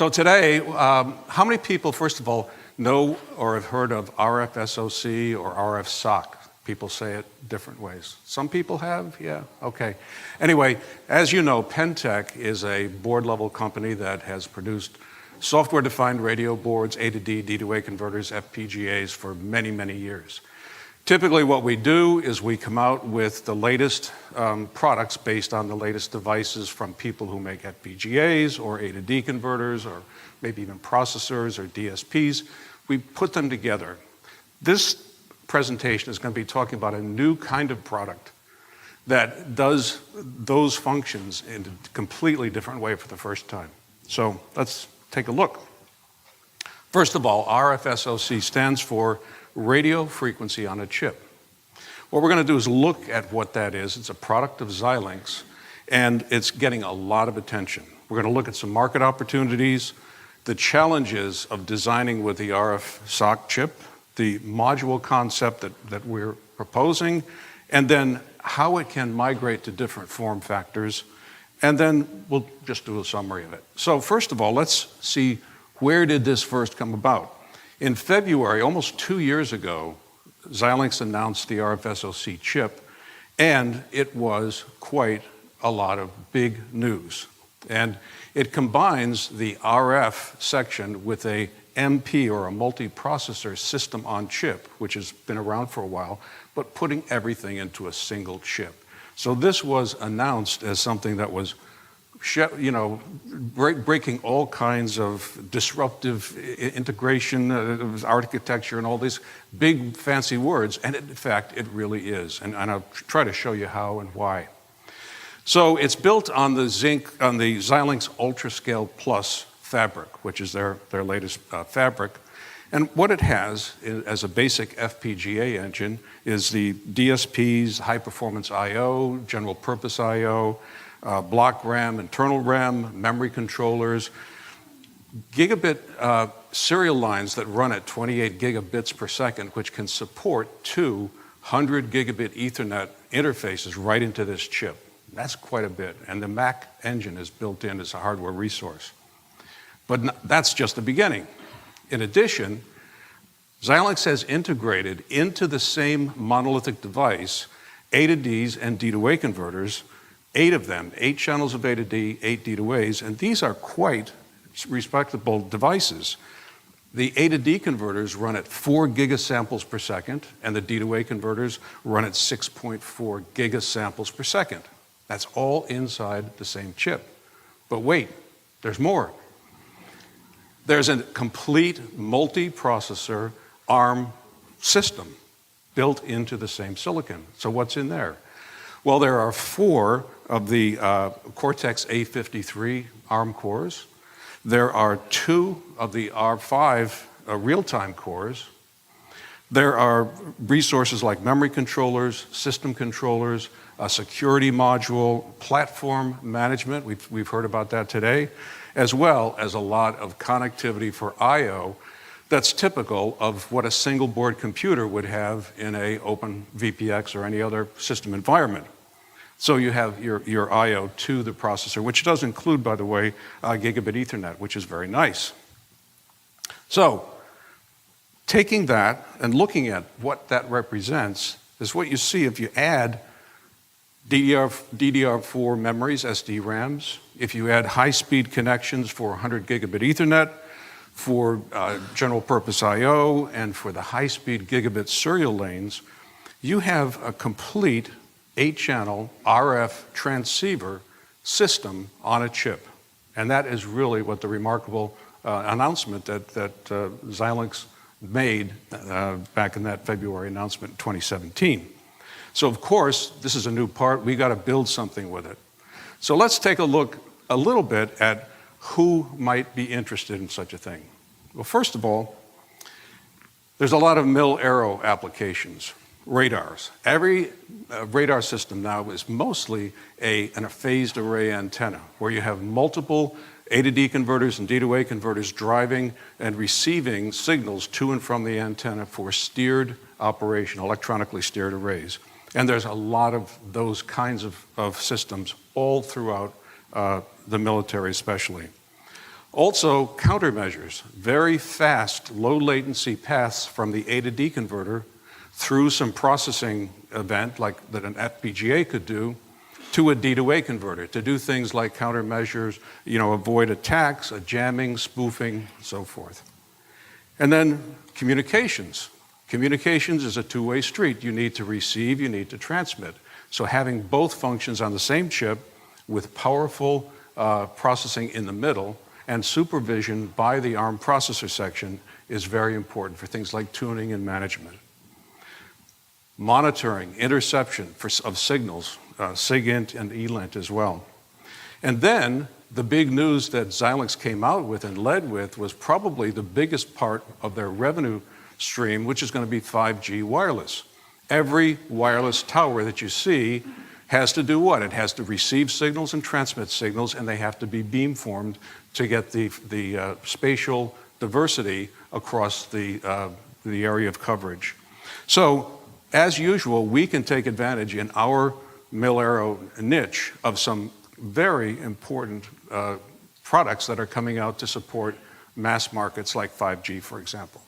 So today, how many people, first of all, know or have heard of RFSoC or RFSoC? People say it different ways. Some people have, yeah, okay. Anyway, as you know, Pentec is a board-level company that has produced software-defined radio boards, A to D, D to A converters, FPGAs for many, many years. Typically what we do is we come out with the latest products based on the latest devices from people who make FPGAs or A to D converters or maybe even processors or DSPs. We put them together. This presentation is going to be talking about a new kind of product that does those functions in a completely different way for the first time. So let's take a look. First of all, RFSoC stands for Radio Frequency on a Chip. What we're going to do is look at what that is. It's a product of Xilinx, and it's getting a lot of attention. We're going to look at some market opportunities, the challenges of designing with the RFSoC chip, the module concept that we're proposing, and then how it can migrate to different form factors, and then we'll just do a summary of it. So first of all, let's see, where did this first come about? In February, almost 2 years ago, Xilinx announced the RFSoC chip, and it was quite a lot of big news. And it combines the RF section with a MP, or a multiprocessor system on chip, which has been around for a while, but putting everything into a single chip. So this was announced as something that was, you know, breaking all kinds of disruptive integration, architecture, and all these big fancy words. And in fact, it really is. And I'll try to show you how and why. So it's built on the Xilinx UltraScale Plus fabric, which is their latest fabric. And what it has as a basic FPGA engine is the DSPs, high performance I/O, general purpose I/O, block RAM, internal RAM, memory controllers, gigabit serial lines that run at 28 gigabits per second, which can support 200 gigabit Ethernet interfaces right into this chip. That's quite a bit, and the Mac engine is built in as a hardware resource. But that's just the beginning. In addition, Xilinx has integrated into the same monolithic device A to Ds and D to A converters, 8 of them, 8 channels of A to D, 8 D to As, and these are quite respectable devices. The A to D converters run at 4 gigasamples per second, and the D to A converters run at 6.4 gigasamples per second. That's all inside the same chip. But wait, there's more. There's a complete multi-processor ARM system built into the same silicon. So what's in there? Well, there are 4 of the Cortex A53 ARM cores. There are 2 of the R5 real-time cores. There are resources like memory controllers, system controllers, a security module, platform management, we've heard about that today, as well as a lot of connectivity for I/O that's typical of what a single board computer would have in a open VPX or any other system environment. So you have your I/O to the processor, which does include, by the way, gigabit Ethernet, which is very nice. So taking that and looking at what that represents is what you see if you add DDR4 memories, SD-RAMs, if you add high-speed connections for 100 gigabit Ethernet, for general purpose I/O, and for the high-speed gigabit serial lanes, you have a complete 8-channel RF transceiver system on a chip. And that is really what the remarkable announcement that Xilinx made back in that February announcement in 2017. So of course, this is a new part. We got to build something with it. So let's take a look a little bit at who might be interested in such a thing. Well, first of all, there's a lot of Mil-Aero applications, radars. Every radar system now is mostly a phased array antenna, where you have multiple A to D converters and D to A converters driving and receiving signals to and from the antenna for steered operation, electronically steered arrays. And there's a lot of those kinds of systems all throughout the military especially. Also, countermeasures, very fast, low latency paths from the A to D converter through some processing event like that an FPGA could do to a D to A converter to do things like countermeasures, avoid attacks, jamming, spoofing, so forth. And then communications. Communications is a two-way street. You need to receive, you need to transmit. So having both functions on the same chip with powerful processing in the middle and supervision by the ARM processor section is very important for things like tuning and management. Monitoring, interception of signals, SIGINT and ELINT as well. And then the big news that Xilinx came out with and led with was probably the biggest part of their revenue stream, which is going to be 5G wireless. Every wireless tower that you see has to do what? It has to receive signals and transmit signals, and they have to be beamformed to get the spatial diversity across the area of coverage. So, as usual, we can take advantage in our Mil-Aero niche of some very important products that are coming out to support mass markets like 5G, for example.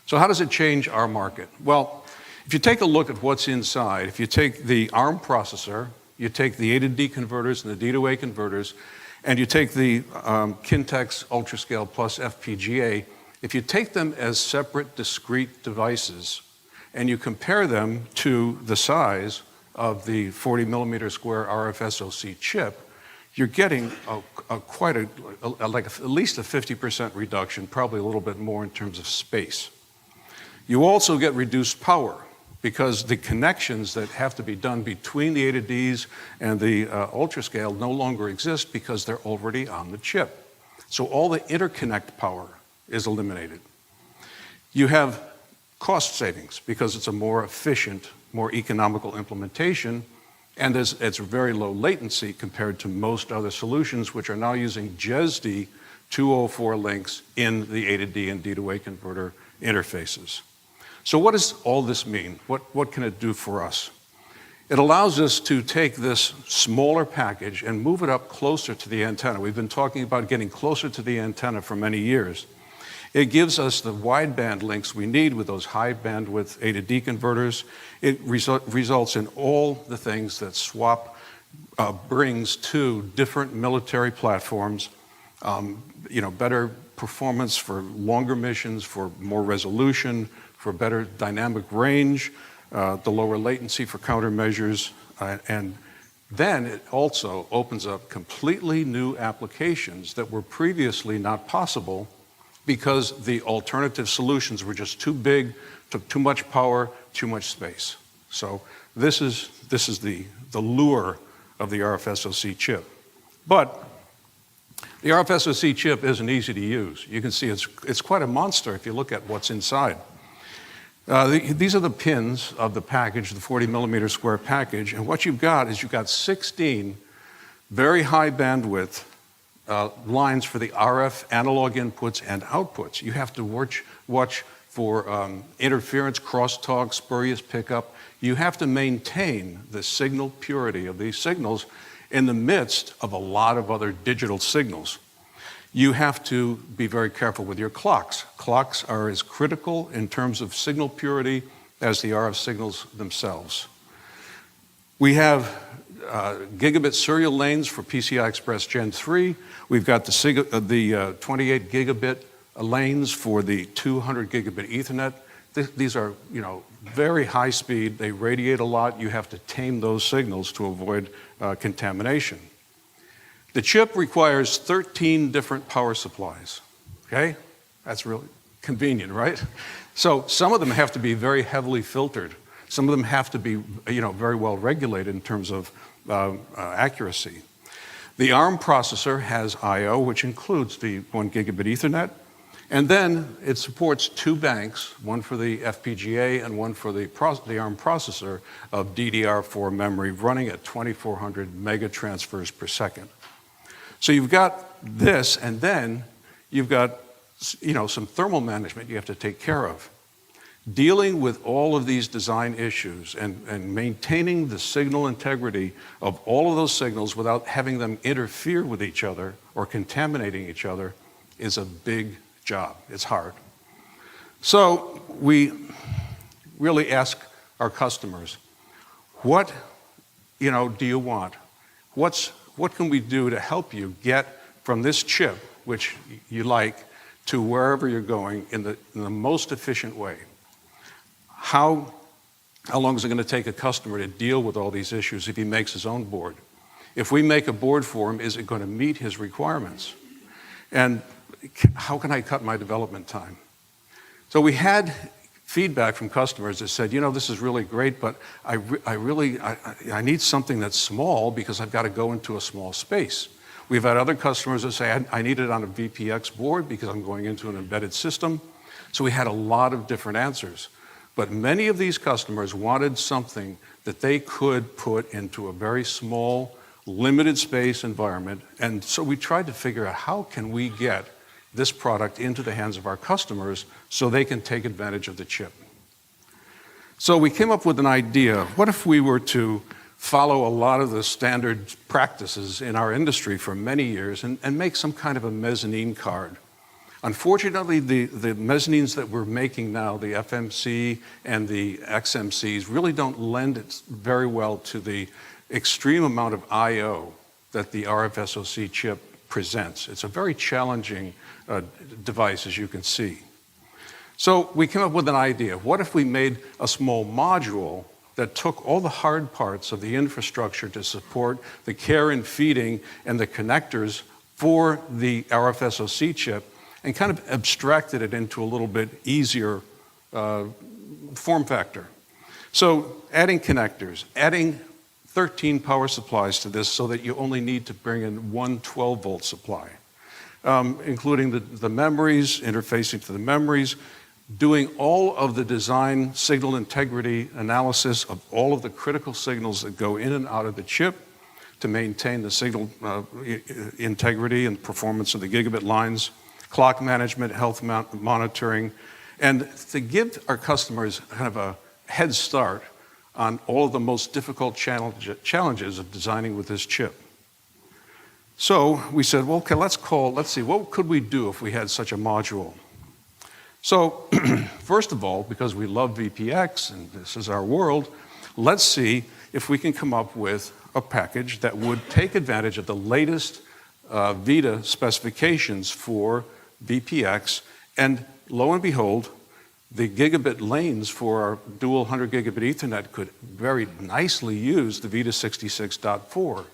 So how does it change our market? Well, if you take a look at what's inside, if you take the ARM processor, you take the A to D converters and the D to A converters, and you take the Kintex UltraScale Plus FPGA, if you take them as separate, discrete devices, and you compare them to the size of the 40 millimeter square RFSoC chip, you're getting at least a 50% reduction, probably a little bit more in terms of space. You also get reduced power because the connections that have to be done between the A to Ds and the UltraScale no longer exist because they're already on the chip. So all the interconnect power is eliminated. You have cost savings because it's a more efficient, more economical implementation, and it's very low latency compared to most other solutions which are now using JESD 204 links in the A to D and D to A converter interfaces. So what does all this mean? What can it do for us? It allows us to take this smaller package and move it up closer to the antenna. We've been talking about getting closer to the antenna for many years. It gives us the wideband links we need with those high bandwidth A to D converters. It results in all the things that SWAP brings to different military platforms, better performance for longer missions, for more resolution, for better dynamic range, the lower latency for countermeasures, and then it also opens up completely new applications that were previously not possible because the alternative solutions were just too big, took too much power, too much space. So this is the lure of the RFSoC chip. But the RFSoC chip isn't easy to use. You can see it's quite a monster if you look at what's inside. These are the pins of the package, the 40 millimeter square package, and what you've got is 16 very high bandwidth lines for the RF analog inputs and outputs. You have to watch for interference, crosstalk, spurious pickup. You have to maintain the signal purity of these signals in the midst of a lot of other digital signals. You have to be very careful with your clocks. Clocks are as critical in terms of signal purity as the RF signals themselves. We have gigabit serial lanes for PCI Express Gen 3. We've got the 28 gigabit lanes for the 200 gigabit Ethernet. These are, very high speed. They radiate a lot. You have to tame those signals to avoid contamination. The chip requires 13 different power supplies, okay? That's really convenient, right? So some of them have to be very heavily filtered. Some of them have to be, very well regulated in terms of accuracy. The ARM processor has I/O, which includes the 1 gigabit Ethernet, and then it supports 2 banks, one for the FPGA and one for the ARM processor of DDR4 memory running at 2,400 mega transfers per second. So you've got this, and then you've got, some thermal management you have to take care of. Dealing with all of these design issues and maintaining the signal integrity of all of those signals without having them interfere with each other or contaminating each other is a big job. It's hard. So we really ask our customers, what do you want? What can we do to help you get from this chip, which you like, to wherever you're going in the most efficient way? How long is it going to take a customer to deal with all these issues if he makes his own board? If we make a board for him, is it going to meet his requirements? And how can I cut my development time? So we had feedback from customers that said, this is really great, but I need something that's small because I've got to go into a small space. We've had other customers that say, I need it on a VPX board because I'm going into an embedded system. So we had a lot of different answers. But many of these customers wanted something that they could put into a very small, limited space environment. And so we tried to figure out how can we get this product into the hands of our customers so they can take advantage of the chip. So we came up with an idea. What if we were to follow a lot of the standard practices in our industry for many years and make some kind of a mezzanine card? Unfortunately, the mezzanines that we're making now, the FMC and the XMCs, really don't lend it very well to the extreme amount of I/O that the RFSoC chip presents. It's a very challenging device, as you can see. So we came up with an idea. What if we made a small module that took all the hard parts of the infrastructure to support the care and feeding and the connectors for the RFSoC chip and kind of abstracted it into a little bit easier form factor? So adding connectors, adding 13 power supplies to this so that you only need to bring in one 12-volt supply, including the memories, interfacing to the memories, doing all of the design signal integrity analysis of all of the critical signals that go in and out of the chip to maintain the signal integrity and performance of the gigabit lines, clock management, health monitoring, and to give our customers kind of a head start on all of the most difficult challenges of designing with this chip. So we said, well, okay, let's see, what could we do if we had such a module? So first of all, because we love VPX and this is our world, let's see if we can come up with a package that would take advantage of the latest VITA specifications for VPX, and lo and behold, the gigabit lanes for our dual 100 gigabit Ethernet could very nicely use the VITA 66.4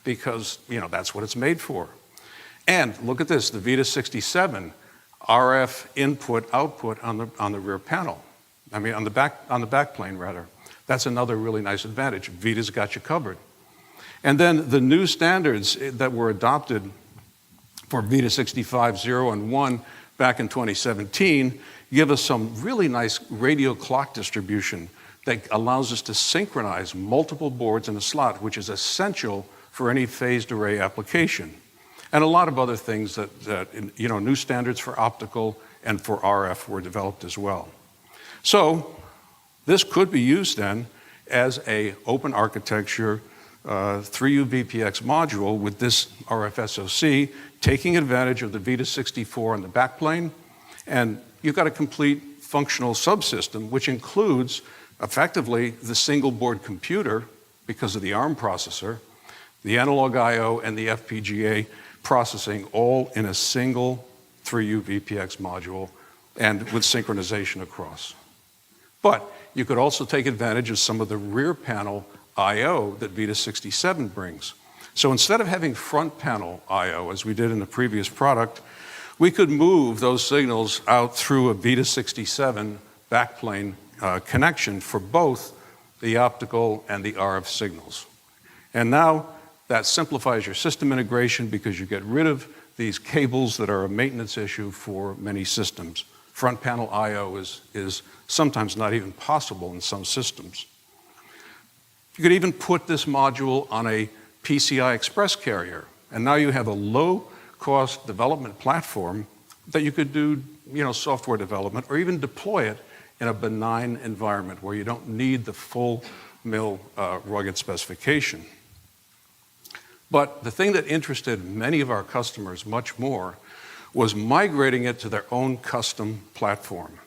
because that's what it's made for. And look at this, the VITA 67 RF input output on the rear panel. I mean on the back plane rather. That's another really nice advantage. VITA's got you covered. And then the new standards that were adopted for VITA 65.0 and 1 back in 2017 give us some really nice radio clock distribution that allows us to synchronize multiple boards in a slot, which is essential for any phased array application. And a lot of other things that new standards for optical and for RF were developed as well. So this could be used then as a open architecture 3U VPX module with this RFSoC, taking advantage of the VITA 64 on the backplane, and you've got a complete functional subsystem, which includes effectively the single board computer because of the ARM processor, the analog I/O, and the FPGA processing all in a single 3U VPX module and with synchronization across. But you could also take advantage of some of the rear panel I/O that VITA 67 brings. So instead of having front panel I/O, as we did in the previous product, we could move those signals out through a VITA 67 backplane connection for both the optical and the RF signals. And now that simplifies your system integration because you get rid of these cables that are a maintenance issue for many systems. Front panel I/O is sometimes not even possible in some systems. You could even put this module on a PCI Express carrier, and now you have a low-cost development platform that you could do, software development or even deploy it in a benign environment where you don't need the full mill rugged specification. But the thing that interested many of our customers much more was migrating it to their own custom platform.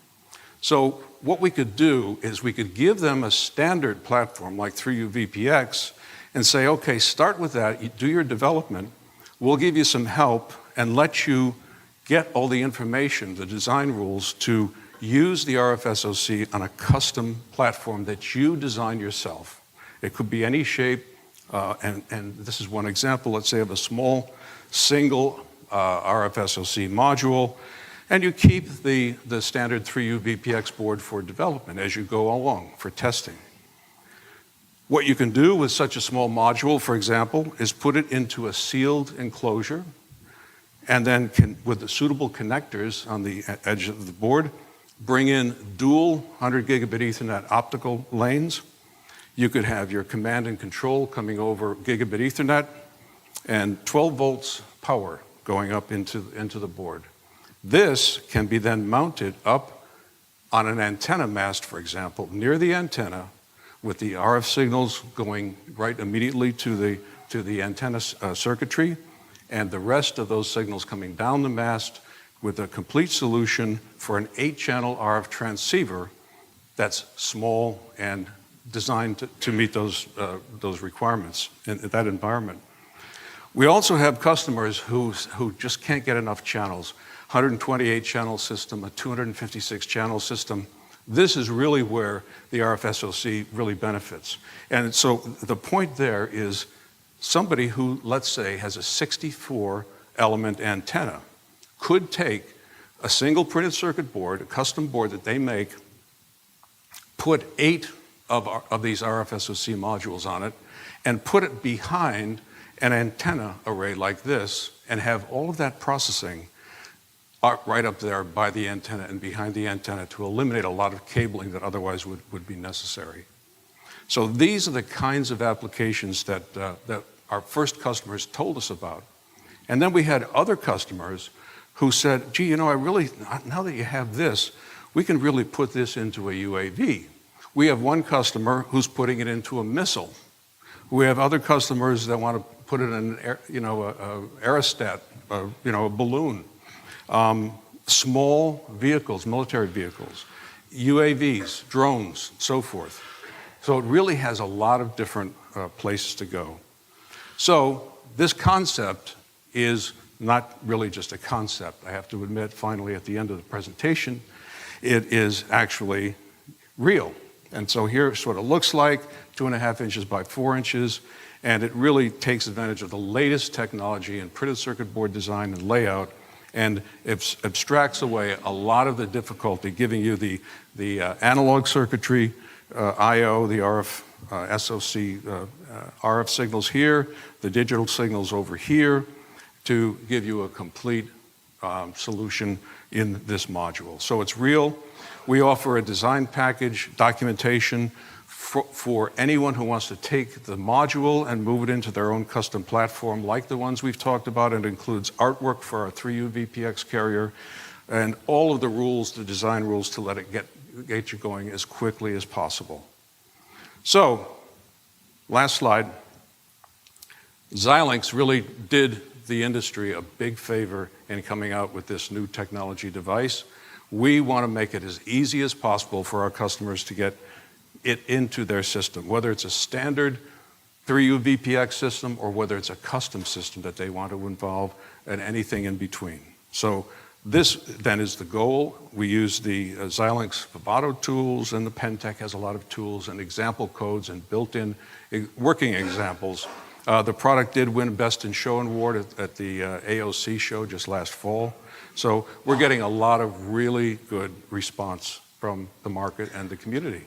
So what we could do is we could give them a standard platform like 3U VPX and say, okay, start with that, you do your development, we'll give you some help and let you get all the information, the design rules to use the RFSoC on a custom platform that you design yourself. It could be any shape, and this is one example, let's say of a small single RFSoC module, and you keep the standard 3U VPX board for development as you go along for testing. What you can do with such a small module, for example, is put it into a sealed enclosure, and then with the suitable connectors on the edge of the board, bring in dual 100 gigabit Ethernet optical lanes. You could have your command and control coming over gigabit Ethernet and 12 volts power going up into the board. This can be then mounted up on an antenna mast, for example, near the antenna with the RF signals going right immediately to the antenna circuitry and the rest of those signals coming down the mast with a complete solution for an 8-channel RF transceiver that's small and designed to meet those requirements in that environment. We also have customers who just can't get enough channels. 128-channel system, a 256-channel system. This is really where the RFSoC really benefits. And so the point there is somebody who, let's say, has a 64-element antenna could take a single printed circuit board, a custom board that they make, put 8 of these RFSoC modules on it, and put it behind an antenna array like this, and have all of that processing right up there by the antenna and behind the antenna to eliminate a lot of cabling that otherwise would be necessary. So these are the kinds of applications that our first customers told us about. And then we had other customers who said, gee, you know, now that you have this, we can really put this into a UAV. We have one customer who's putting it into a missile. We have other customers that want to put it in an aerostat, a balloon. Small vehicles, military vehicles, UAVs, drones, so forth. So it really has a lot of different places to go. So this concept is not really just a concept. I have to admit, finally, at the end of the presentation, it is actually real. And so here it sort of looks like 2.5 inches by 4 inches, and it really takes advantage of the latest technology in printed circuit board design and layout, and it abstracts away a lot of the difficulty, giving you the analog circuitry, I/O, the RF SoC, RF signals here, the digital signals over here, to give you a complete solution in this module. So it's real. We offer a design package documentation for anyone who wants to take the module and move it into their own custom platform, like the ones we've talked about. It includes artwork for our 3U VPX carrier and all of the rules, the design rules, to let it get you going as quickly as possible. So, last slide. Xilinx really did the industry a big favor in coming out with this new technology device. We want to make it as easy as possible for our customers to get it into their system, whether it's a standard 3U VPX system or whether it's a custom system that they want to involve, and anything in between. So this then is the goal. We use the Xilinx Vivato tools, and the Pentec has a lot of tools and example codes and built-in working examples. The product did win Best in Show award at the AOC show just last fall. So we're getting a lot of really good response from the market and the community.